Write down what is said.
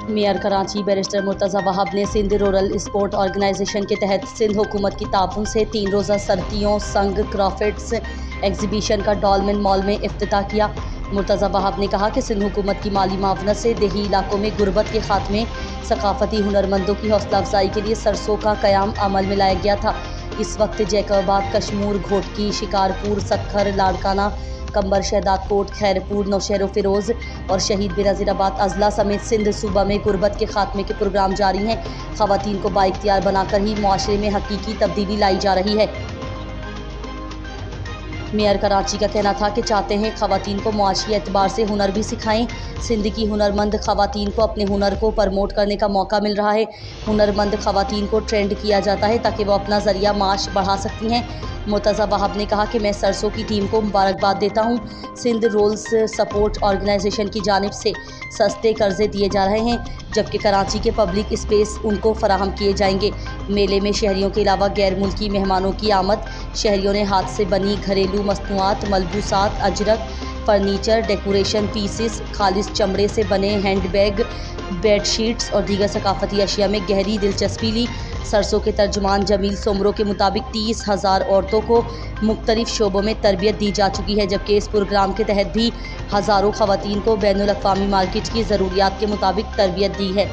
Mayor Karachi barrister Murtaza Wahab ने Sindh rural sport organisation के तहत सिंध हुकूमत की ताउन से 3 रोज़ा सर्दियों संग क्रॉफिट्स एग्जीबिशन का डॉलमेन मॉल में इफ्तिताह किया। मुर्तज़ा वहाब ने कहा कि सिंध हुकूमत की माली मावनत से देही इलाकों में गुर्बत के खात्मे, सकाफती हुनरमंदों की हौसला अफजाई के लिए सरसों का क़याम अमल में लाया गया था। इस वक्त जैकबाबाद, कशमूर, घोटकी, शिकारपुर, सक्खर, लाड़काना, कंबर, शहदाद कोट, खैरपुर, नौशहर फिरोज़ और शहीद बेनज़ीराबाद अजला समेत सिंध सूबा में गुर्बत के खात्मे के प्रोग्राम जारी हैं। ख़वातीन को बाइख्तियार बनाकर ही मुआशरे में हकीकी तब्दीली लाई जा रही है। मेयर कराची का कहना था कि चाहते हैं ख़वातीन को मुआशी एतबार से हुनर भी सिखाएं। सिंध की हुनरमंद ख़वातीन को अपने हुनर को प्रमोट करने का मौका मिल रहा है। हुनरमंद ख़वातीन को ट्रेंड किया जाता है ताकि वो अपना ज़रिया माश बढ़ा सकती हैं। मुर्तज़ा वहाब ने कहा कि मैं सरसों की टीम को मुबारकबाद देता हूँ। सिंध रोल्स सपोर्ट ऑर्गेनाइजेशन की जानिब से सस्ते कर्जे दिए जा रहे हैं, जबकि कराची के पब्लिक स्पेस उनको फराहम किए जाएंगे। मेले में शहरियों के अलावा गैर मुल्की मेहमानों की आमद। शहरियों ने हाथ से बनी घरेलू मसनूआत, मलबूसात, अजरक, फर्नीचर, डेकोरेशन पीसेस, खालिस चमड़े से बने हैंडबैग, बेडशीट्स और दीगर सकाफती अशिया में गहरी दिलचस्पी ली। सरसों के तर्जुमान जमील सोमरो के मुताबिक 30,000 औरतों को मुख्तलिफ शोबों में तरबियत दी जा चुकी है, जबकि इस प्रोग्राम के तहत भी हज़ारों ख़वातीन को बैनुल अक़वामी मार्केट की ज़रूरियात के मुताबिक तरबियत दी है।